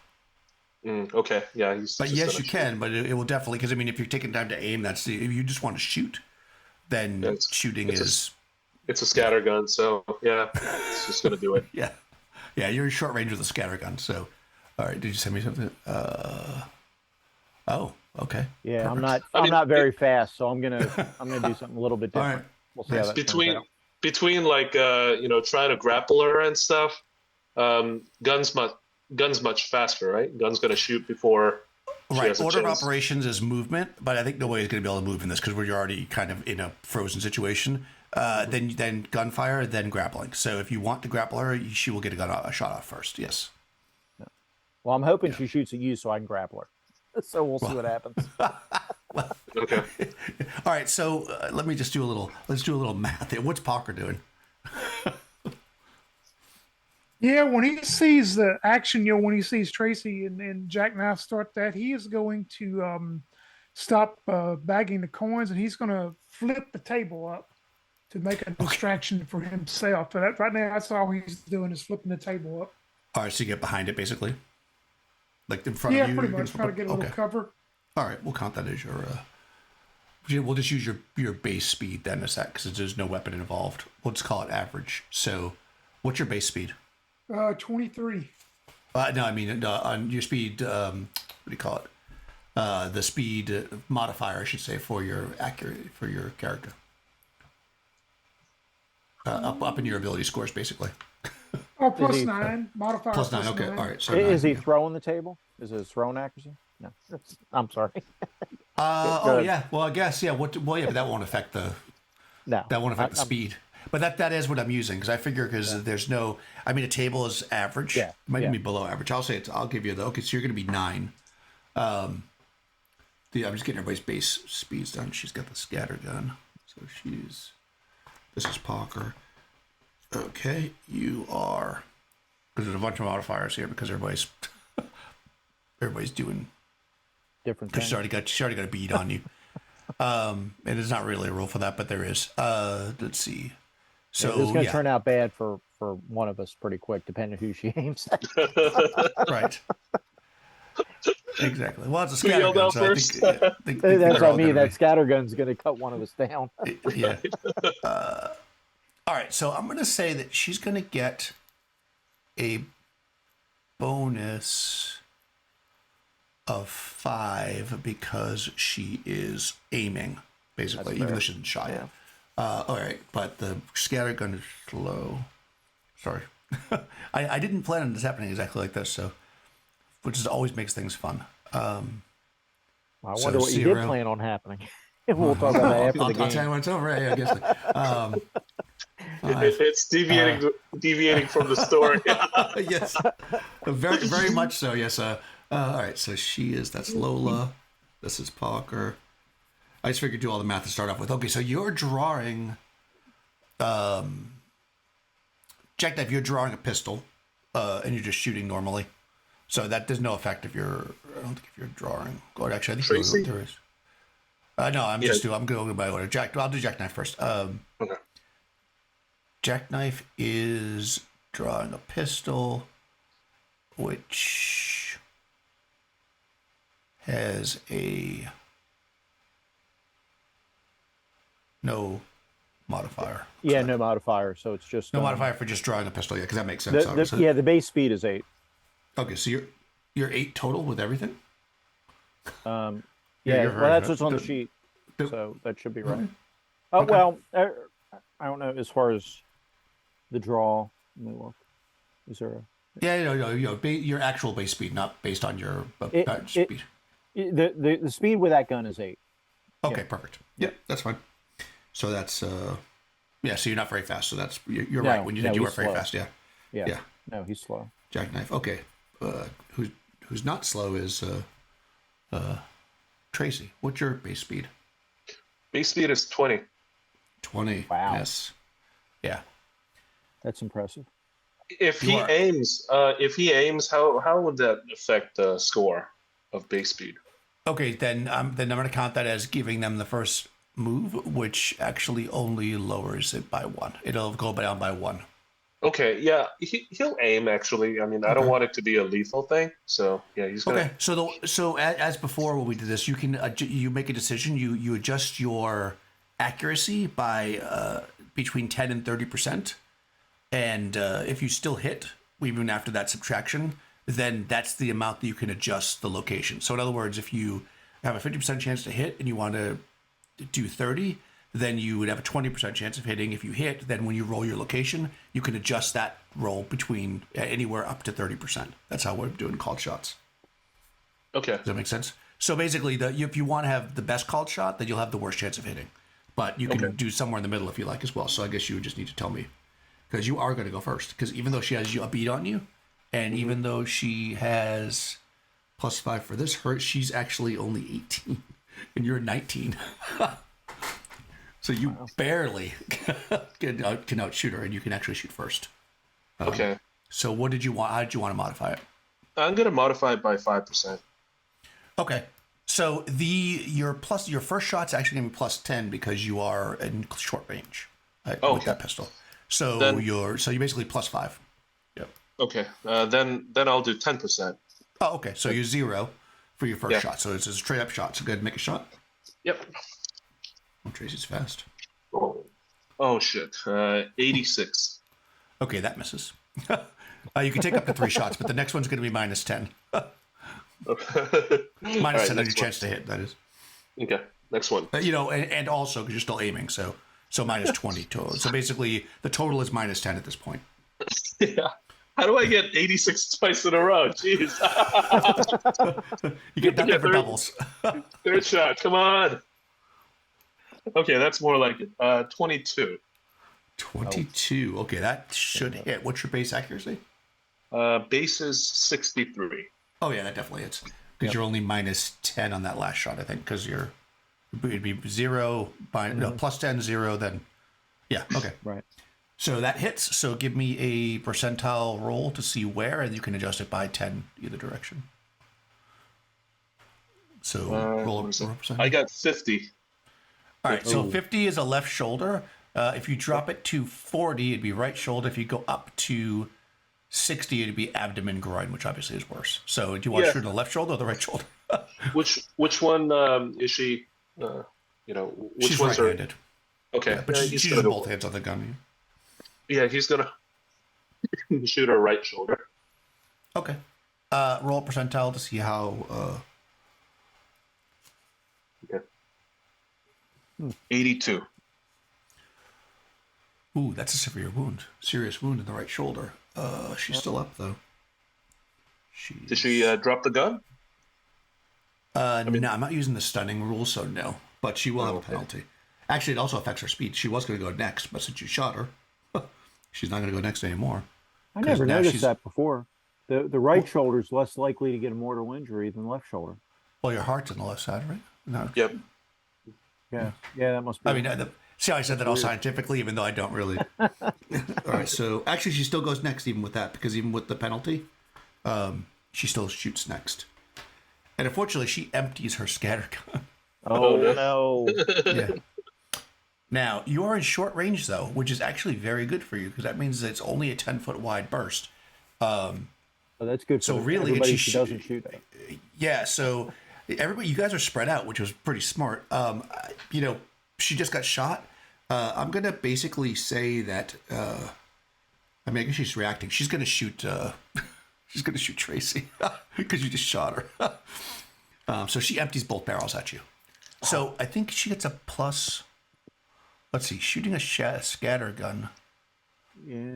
Okay, yeah. But yes, you can. But it will definitely, because I mean, if you're taking time to aim, if you just want to shoot, then shooting is. It's a scattergun, so yeah, it's just gonna do it. Yeah, you're in short range with a scattergun. So, all right. Did you send me something? Oh, okay. Yeah, perfect. I'm not very fast, so I'm gonna do something a little bit different. All right. We'll see how that turns out. Between like trying to grapple her and stuff, guns much faster, right? Gun's gonna shoot before. Right. Order of operations is movement, but I think nobody's gonna be able to move in this because we're already kind of in a frozen situation. Then gunfire, then grappling. So if you want to grapple her, she will get a shot off first. Yes. Well, I'm hoping she shoots at you so I can grapple her. So we'll see what happens. Okay. All right. So let me just do a little. Let's do a little math here. What's Parker doing? Yeah, when he sees the action, when he sees Tracy and Jackknife start that, he is going to stop bagging the coins, and he's going to flip the table up to make a distraction for himself. But right now, that's all he's doing is flipping the table up. All right, so you get behind it, basically? Like in front of you? Yeah, pretty much. Trying to get a little cover. All right, we'll count that as your... we'll just use your base speed then as that, because there's no weapon involved. We'll just call it average. So what's your base speed? 23. No, I mean, on your speed, what do you call it? The speed modifier, I should say, for your character. Up in your ability scores, basically. Oh, plus 9. Modifier plus 9, okay. 9. All right. So is he throwing the table? Is it his throwing accuracy? No. I'm sorry. Yeah. Well, I guess, yeah. But that won't affect the... No. That won't affect the speed. But that is what I'm using, because I figure there's no... I mean, a table is average. Yeah. Might be below average. I'll give you the... Okay, so you're going to be 9. I'm just getting everybody's base speeds done. She's got the scatter gun. So this is Parker. Okay, you are... Because there's a bunch of modifiers here because everybody's doing... Different things. She's already got a bead on you. And there's not really a rule for that, but there is. Let's see. So it's going to turn out bad for one of us pretty quick, depending on who she aims at. Right. Exactly. Well, it's a scattergun, so I think that's what I mean. That scattergun's going to cut one of us down. Yeah. All right. So I'm going to say that she's going to get a bonus of 5 because she is aiming, basically, even though she didn't shot yet. All right, but the scattergun is slow. Sorry. I didn't plan on this happening exactly like this, so which is always makes things fun. I wonder what you did plan on happening. We'll talk about that after the game. I'll tell you when it's over. I guess. It's deviating from the story. Yes, very, very much so. Yes. All right. So that's Lola. This is Parker. I just figured do all the math to start off with. Okay, so you're drawing. Jackknife, you're drawing a pistol, and you're just shooting normally. So that there's no effect if you're. I don't think if you're drawing. Or actually, I think Tracy? there is. No, I'm going by order. I'll do Jackknife first. Okay. Jackknife is drawing a pistol, which has a no modifier. Yeah, no modifier. So it's just no modifier for just drawing a pistol. Yeah, because that makes sense. The base speed is 8. Okay, so you're 8 total with everything. Yeah, well, that's what's on the sheet, so that should be right. Oh, okay. Well, I don't know as far as the draw. Let me look. Is there a... Yeah, your actual base speed, not based on your speed. The speed with that gun is 8. Okay, perfect. Yeah, that's fine. So that's so you're not very fast. So that's you're right when you said you weren't very fast. Yeah. No, he's slow. Jackknife. Okay. Who's not slow is Tracy. What's your base speed? Base speed is 20. 20. Wow. Yes. Yeah. That's impressive. If he aims, how would that affect the score of base speed? Okay, then I'm going to count that as giving them the first move, which actually only lowers it by 1. It'll go down by 1. Okay, yeah, he'll aim. Actually, I mean, I don't want it to be a lethal thing. So yeah, he's gonna. Okay, so as before when we did this, you can you make a decision. You adjust your accuracy by between 10 and 30%, and if you still hit even after that subtraction, then that's the amount that you can adjust the location. So in other words, if you have a 50% chance to hit and you want to do 30, then you would have a 20% chance of hitting. If you hit, then when you roll your location, you can adjust that roll between anywhere up to 30%. That's how we're doing called shots. Okay. Does that make sense? So basically, if you want to have the best called shot, then you'll have the worst chance of hitting. But you can do somewhere in the middle if you like as well. So I guess you would just need to tell me. Because you are going to go first. Because even though she has a beat on you, and even though she has +5 for this hurt, she's actually only 18. And you're 19. So you barely can outshoot her, and you can actually shoot first. Okay. So what did you want? How did you want to modify it? I'm gonna modify it by 5%. Okay. So your first shot's actually gonna be +10 because you are in short range with that pistol. So you're basically +5. Yep. Okay. Then I'll do 10%. Oh, okay. So you're 0 for your first shot. So it's a straight up shot. So go ahead and make a shot. Yep. Oh, Tracy's fast. Oh shit. 86. Okay, that misses. You can take up to 3 shots, but the next one's going to be -10. -10 on your chance to hit. That is. Okay. Next one. And also because you're still aiming, so -20 total. So basically, the total is -10 at this point. Yeah. How do I get 86 twice in a row? Jeez. You get nothing for doubles. Third shot. Come on. Okay, that's more like it. 22. 22. Okay, that should hit. What's your base accuracy? Base is 63. Oh yeah, that definitely hits. Because you're only -10 on that last shot, I think. Because it'd be 0 +10, 0. Then yeah. Okay. Right. So that hits. So give me a percentile roll to see where, and you can adjust it by 10 either direction. So roll a percent. I got 50. All right, so 50 is a left shoulder. If you drop it to 40, it'd be right shoulder. If you go up to 60, it'd be abdomen, groin, which obviously is worse. So do you want to shoot the left shoulder or the right shoulder? Which one is she? Which she's ones right-handed. Okay, but she's using both hands on the gun. Yeah, he's gonna. Shoot her right shoulder. Okay. Roll a percentile to see how. Okay. 82. Ooh, that's a severe wound. Serious wound in the right shoulder. She's still up though. Did she drop the gun? No, I'm not using the stunning rule, so no. But she will have a okay. penalty. Actually, it also affects her speed. She was going to go next, but since you shot her, she's not going to go next anymore. I never now noticed she's- that before. The right shoulder is less likely to get a mortal injury than the left shoulder. Well, your heart's on the left side, right? No. Yep. Yeah, that must be. I mean, see how I said that all scientifically, even though I don't really. All right, so actually, she still goes next, even with that, because even with the penalty, she still shoots next. And unfortunately, she empties her scatter gun. Oh no! Yeah. Now, you are in short range, though, which is actually very good for you, because that means that it's only a 10-foot wide burst. Oh, that's good. So For really, everybody she she doesn't shoot at. Yeah, so everybody, you guys are spread out, which was pretty smart. She just got shot. I'm gonna basically say that. I mean, I guess she's reacting. She's gonna shoot. She's gonna shoot Tracy because you just shot her. So she empties both barrels at you. So I think she gets a plus. Let's see, shooting a scatter gun. Yeah.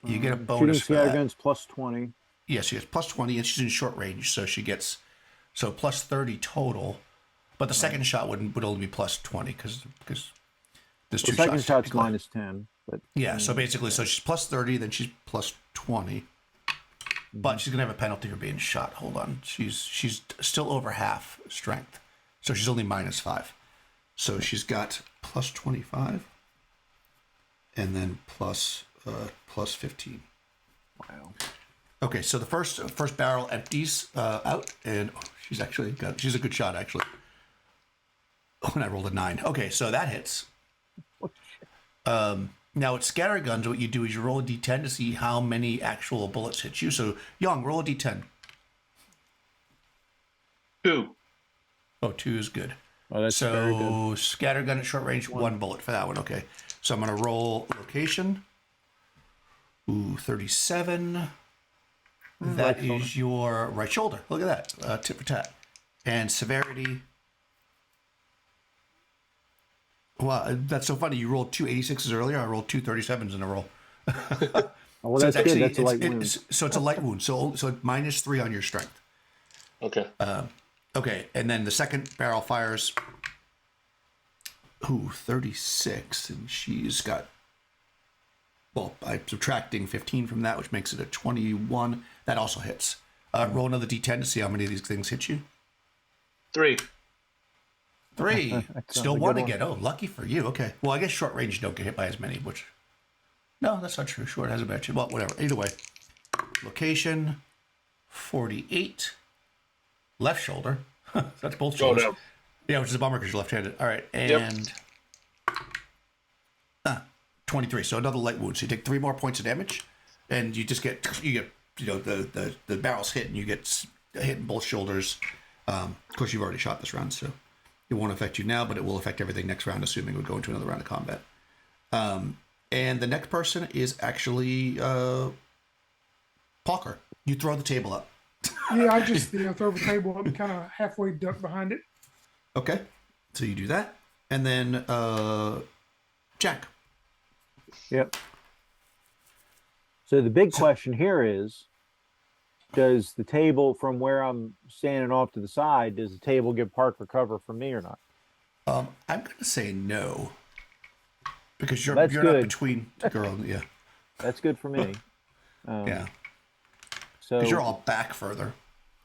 You get a Shooting bonus for scatter that. guns plus 20. Yeah, she gets plus 20, and she's in short range, so she gets plus 30 total. But the second shot would only be plus 20 because there's two The second shots. shot's technically. minus 10. But Yeah, so basically, so she's plus 30, then she's plus 20. But she's gonna have a penalty for being shot. Hold on, she's still over half strength, so she's only minus 5. So she's got plus 25, and then plus 15. wow. Okay, so the first barrel empties out, and she's a good shot actually. Oh, and I rolled a 9. Okay, so that hits. Now with scatter guns, what you do is you roll a d10 to see how many actual bullets hit you. So Young, roll a d10. 2. Oh, 2 is good. Oh, that's very good. So scatter gun at short range, 1 bullet for that one. Okay, so I'm gonna roll location. Ooh, 37. That right is your right shoulder. Look at that, tit for tat. And severity. Wow, that's so funny. You rolled 2 86s earlier. I rolled 2 37s in a row. Oh, well, So that's good. That's a light wound. So it's a light wound. So minus 3 on your strength. Okay. Okay, and then the second barrel fires. Ooh, 36, and she's got. Well, I'm subtracting 15 from that, which makes it a 21. That also hits. Roll another d10 to see how many of these things hit you. 3. 3. Still a good 1 one. again. Oh, lucky for you. Okay. Well, I guess short range you don't get hit by as many, which. No, that's not true. Short has a better. Well, whatever. Either way. Location 48. Left shoulder. That's both Oh, shoulders. no. Yeah, which is a bummer because you're left-handed. All right, and 23. So another light wound. So you take 3 more points of damage, and you get the barrels hit, and you get hit in both shoulders. Of course, you've already shot this round, so it won't affect you now, but it will affect everything next round, assuming we go into another round of combat. And the next person is actually Parker. You throw the table up. Yeah, I just throw the table up and kind of halfway duck behind it. Okay, so you do that, and then Jack. Yep. So the big question here is, does the table from where I'm standing off to the side, does the table give Parker cover from me or not? I'm going to say no, because you're That's not good. between the girl. Yeah, That's good for me. yeah, So because you're all back further.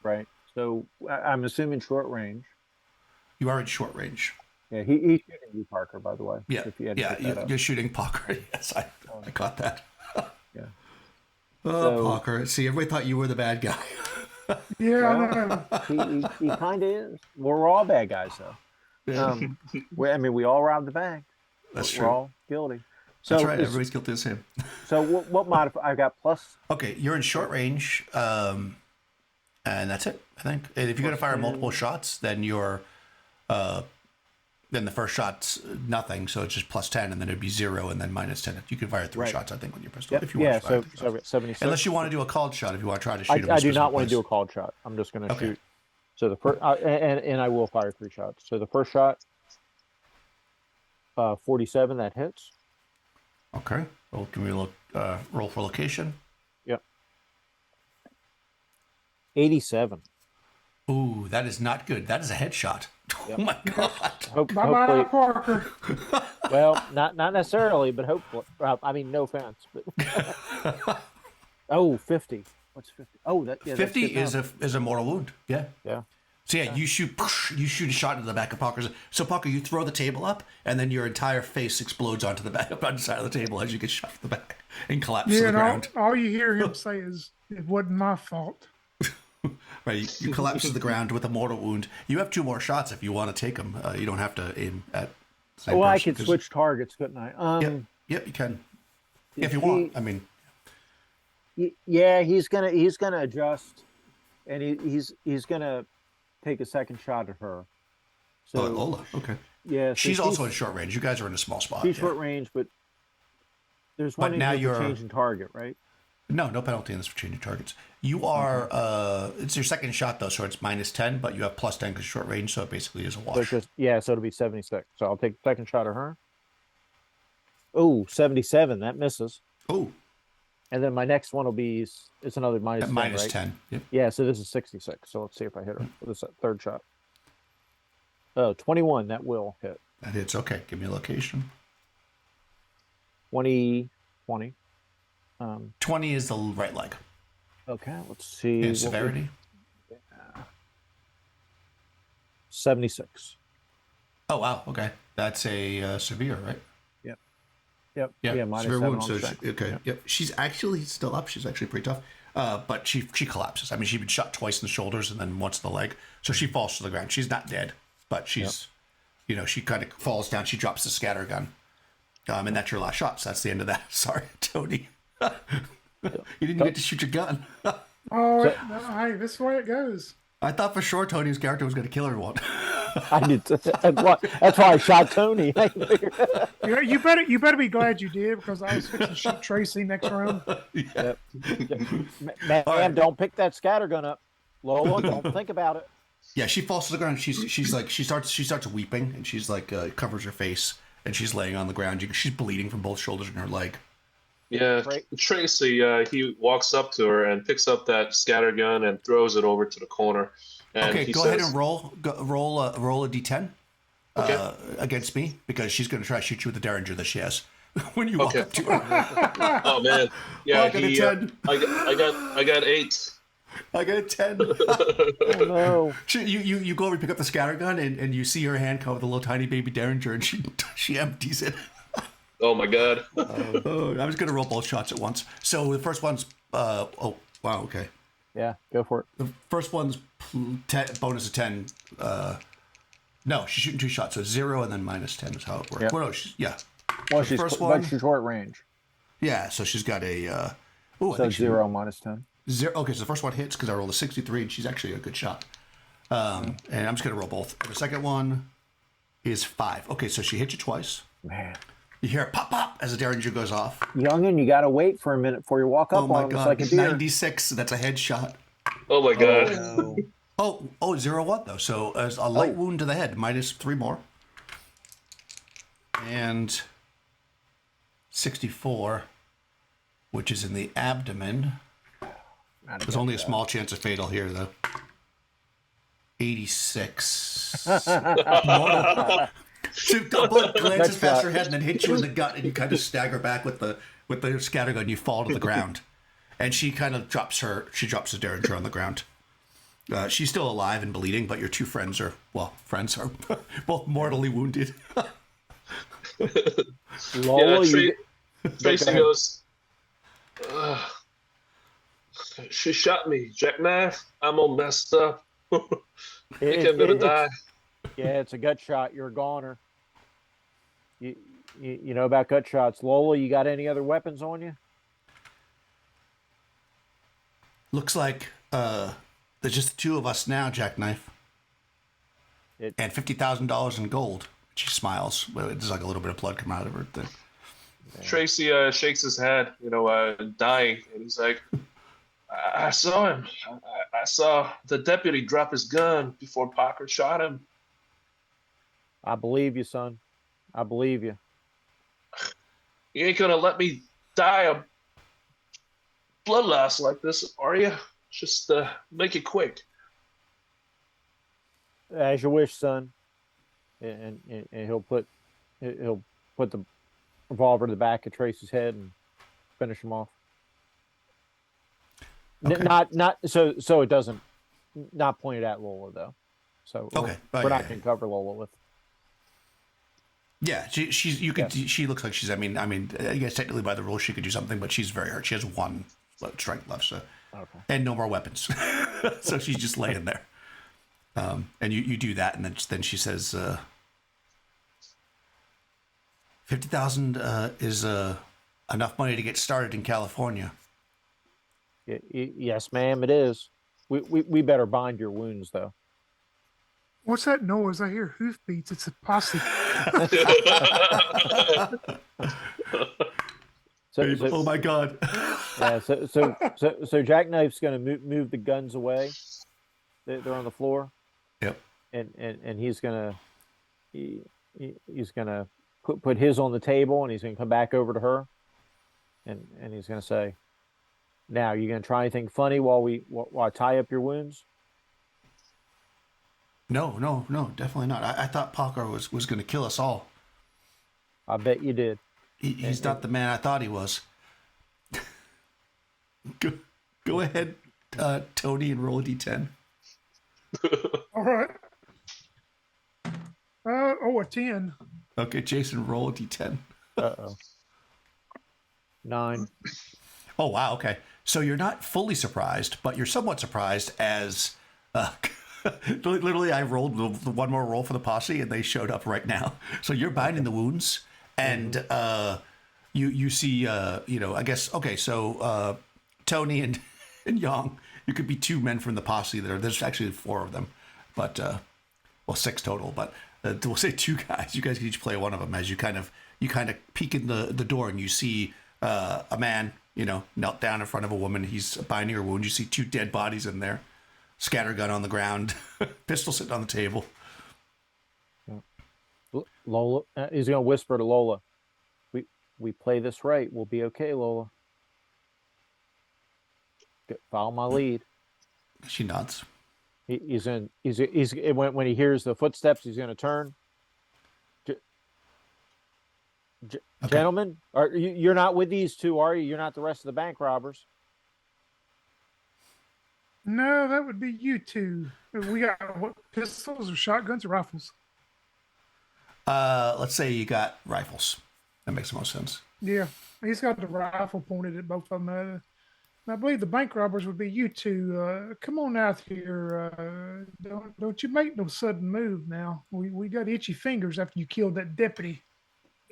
right. So I'm assuming short range. You are in short range. Yeah, he's shooting you, Parker, by the way. Yeah, If you had yeah, picked that up. you're shooting Parker. Yes, I caught that. Yeah. Oh, So- Parker. See, everybody thought you were the bad guy. Yeah, I know. He kind of is. We're all bad guys, though. We all robbed the bank. That's We're true. all guilty. So That's right. is- Everybody's guilty as him. So what modify? I've got plus. Okay, you're in short range, and that's it. I think. And if you're going to fire multiple shots, then you're then the first shot's nothing, so it's just plus 10, and then it'd be 0 and then minus 10. You can fire 3 shots, I think, with your pistol. Yep. If you want to fire 3 so shots. 76. Unless you want to do a called shot, if you want to try to shoot him. I do not want to do a called shot. I'm just going to shoot. So the first, and I will fire 3 shots. So the first shot, 47, that hits. Okay. Well, can we look, roll for location? Yep. 87. Ooh, that is not good. That is a headshot. Yep. Oh my god. Bye-bye, Parker. Well, not necessarily, but hopefully. I mean, no offense, but 50. What's 50? Oh, that 50 is a mortal wound. Yeah. Yeah. So yeah, you shoot a shot into the back of Parker's. So Parker, you throw the table up, and then your entire face explodes onto the back, onto the side of the table as you get shot in the back and collapse to the and ground. all you hear him say is, "It wasn't my fault." Right, you collapse to the ground with a mortal wound. You have 2 more shots if you want to take them. You don't have to aim at the same person, I could switch targets, couldn't I? Yep, you can. If you want. I mean, yeah, he's gonna adjust, and he's gonna take a second shot at her. So Lola, okay. Yeah, so she's also in short range. You guys are in a small spot. She's short range, but there's one now you're changing target, right? No penalty in this for changing targets. You are, it's your second shot though, so it's minus 10, but you have plus 10 because short range, so it basically is a wash. So it'll be 76. So I'll take the second shot at her. Oh, 77. That misses. Oh. And then my next one will be, it's another minus 10, minus right? 10. Yep. Yeah, so this is 66. So let's see if I hit her with this third shot. Oh, 21. That will hit. That hits. Okay. Give me a location. 20. 20 is the right leg. Okay, let's see. And severity? 76. Oh, wow. Okay. That's a severe, right? Yep. Yeah, Yeah, minus severe 7 wound. on So strength. okay. Yep. She's actually still up. She's actually pretty tough. But she collapses. I mean, she's been shot twice in the shoulders and then once in the leg. So she falls to the ground. She's not dead, but she's, she kind of falls down. She drops the scatter gun. And that's your last shot. So that's the end of that. Sorry, Tony. You didn't get to shoot your gun. Hey, this is the way it goes. I thought for sure Tony's character was going to kill everyone. I did. That's why I shot Tony. You better be glad you did, because I was fixing to shoot Tracy next round. Yep. Man, right. Don't pick that scattergun up, Lola. Don't think about it. Yeah, she falls to the ground. She's like she starts weeping, and she's like covers her face, and she's laying on the ground. She's bleeding from both shoulders and her leg. Yeah, right. Tracy, he walks up to her and picks up that scatter gun and throws it over to the corner. And okay, go ahead and roll a d10 against me, because she's going to try to shoot you with the Derringer that she has when you walk up to her. Oh man, yeah, I got a 10. I got 8. I got a 10. Oh no! You go over and pick up the scatter gun, and you see her hand come with a little tiny baby Derringer, and she empties it. Oh my god! I was gonna roll both shots at once. So the first one's okay. Yeah, go for it. The first one's 10, bonus of 10. No, she's shooting 2 shots, so 0 and then minus 10 is how it works. Yep. Well, no, Well, she's first one. But she's short range. Yeah, so she's got a. So 0 minus 10. 0. Okay, so the first one hits because I rolled a 63, and she's actually a good shot. And I'm just gonna roll both. The second one is 5. Okay, so she hit you twice. Man. You hear it pop, pop as the Derringer goes off. Youngin, you got to wait for a minute before you walk up on him. God. Like a deer. 96, that's a headshot. Oh my god. Oh, 0-1 though. So a light wound to the head, minus 3 more. And 64, which is in the abdomen. There's only a small chance of fatal here, though. 86. So the bullet glances past her head and then hits you in the gut, and you kind of stagger back with the scattergun. You fall to the ground, and she kind of drops the Derringer on the ground. She's still alive and bleeding, but your 2 friends are both mortally wounded. Lola, Tracy goes, she shot me, jackknife. I'm all messed up. I think I'm gonna die. Yeah, it's a gut shot. You're a goner. You know about gut shots. Lola, you got any other weapons on you? Looks like there's just the 2 of us now, Jackknife. And $50,000 in gold. She smiles. There's like a little bit of blood come out of her thing. Tracy shakes his head, dying, and he's like, I saw him. I saw the deputy drop his gun before Parker shot him. I believe you, son. I believe you. You ain't gonna let me die of blood loss like this, are you? Just make it quick. As you wish, son. And he'll put the revolver to the back of Tracy's head and finish him off. Okay. Not so it doesn't not pointed at Lola though. So Okay. we're not going to cover Lola with. Yeah, she looks like she's. I mean, I guess technically by the rules she could do something, but she's very hurt. She has one strength left, so and no more weapons, so she's just laying there. And you do that, and then she says, 50,000 is enough money to get started in California. Yes, ma'am, it is. We better bind your wounds, though. What's that noise? I hear hoofbeats. It's a posse. Oh my God! Yeah. So Jackknife's going to move the guns away. They're on the floor. Yep. And he's gonna put his on the table, and he's gonna come back over to her, and he's gonna say, "Now, you gonna try anything funny while I tie up your wounds?" No, definitely not. I thought Parker was going to kill us all. I bet you did. He's not the man I thought he was. Go ahead, Tony, and roll a d10. All right. A 10. Okay, Jason, roll a d10. 9. Oh, wow, okay. So you're not fully surprised, but you're somewhat surprised as... literally, I rolled the one more roll for the posse, and they showed up right now. So you're binding the wounds, and you see, I guess, okay, so Tony and Yang, you could be 2 men from the posse that are, there's actually 4 of them, but, 6 total, but we'll say 2 guys. You guys can each play one of them as you kind of peek in the door, and you see a man, knelt down in front of a woman. He's binding her wound. You see 2 dead bodies in there. Scattergun on the ground, pistol sitting on the table. Lola, he's going to whisper to Lola, "We play this right. We'll be okay, Lola. Follow my lead." She nods. He's when he hears the footsteps, he's going to turn. Okay. Gentlemen, you're not with these 2, are you? You're not the rest of the bank robbers. No, that would be you 2. We got what, pistols or shotguns or rifles? Let's say you got rifles. That makes the most sense. Yeah, he's got the rifle pointed at both of them. And I believe the bank robbers would be you 2. Come on out here. Don't you make no sudden move now. We got itchy fingers after you killed that deputy.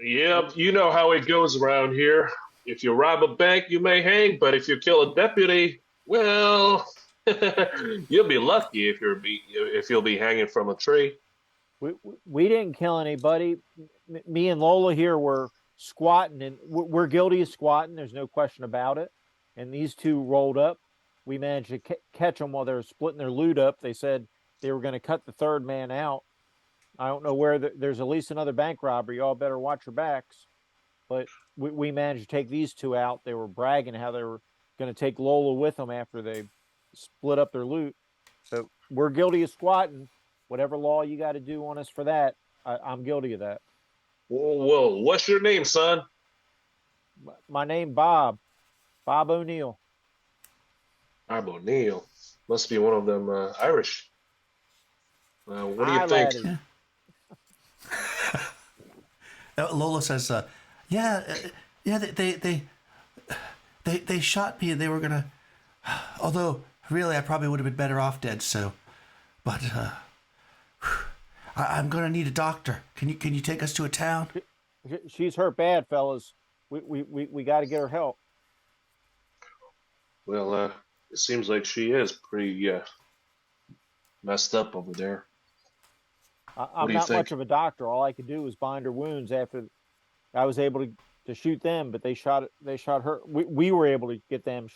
Yep, you know how it goes around here. If you rob a bank, you may hang, but if you kill a deputy, well, you'll be lucky if you'll be hanging from a tree. We didn't kill anybody. Me and Lola here were squatting, and we're guilty of squatting. There's no question about it. And these 2 rolled up. We managed to catch them while they were splitting their loot up. They said they were going to cut the 3rd man out. I don't know where there's at least another bank robbery. Y'all better watch your backs. But we managed to take these 2 out. They were bragging how they were going to take Lola with them after they split up their loot. So we're guilty of squatting. Whatever law you got to do on us for that, I'm guilty of that. Whoa, what's your name, son? My name, Bob O'Neill. Bob O'Neill. Must be one of them Irish. What do you think? Lola says, they shot me and they were gonna, although really I probably would have been better off dead, so, but I'm gonna need a doctor. Can you take us to a town? She's hurt bad, fellas. We got to get her help. Well, it seems like she is pretty messed up over there. What I'm do you not think? much of a doctor. All I could do was bind her wounds after I was able to shoot them, but they shot her. We were able to get them.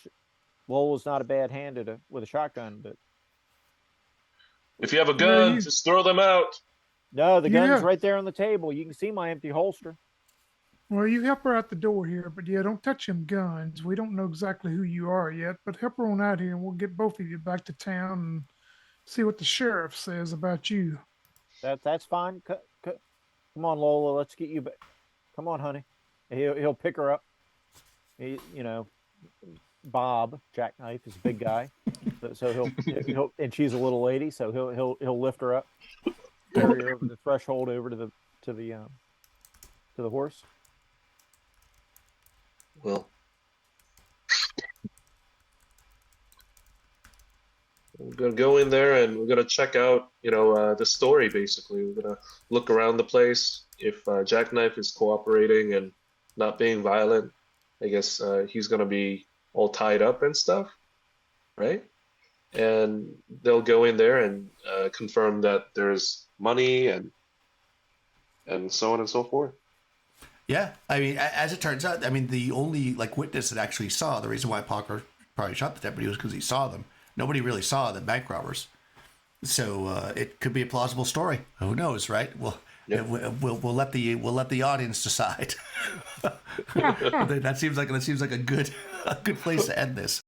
Lola's not a bad hand with a shotgun, but If you have a Well, gun, just throw them out. no, the gun's yeah. right there on the table. You can see my empty holster. Well, you help her out the door here, but yeah, don't touch them guns. We don't know exactly who you are yet, but help her on out here, and we'll get both of you back to town and see what the sheriff says about you. That's fine. Come on, Lola. Let's get you back. Come on, honey. He'll pick her up. Bob Jackknife is a big guy, so he'll and she's a little lady, so he'll lift her up, carry her over the threshold over to the horse. Well, we're gonna go in there and we're gonna check out, the story. Basically, we're gonna look around the place. If Jackknife is cooperating and not being violent, I guess he's gonna be all tied up and stuff, right? And they'll go in there and confirm that there's money and so on and so forth. Yeah, I mean, as it turns out, I mean, the only witness that actually saw the reason why Parker probably shot the deputy was because he saw them. Nobody really saw the bank robbers, so it could be a plausible story. Who knows, right? Well, Yep. we'll let the audience decide. That seems like a good place to end this.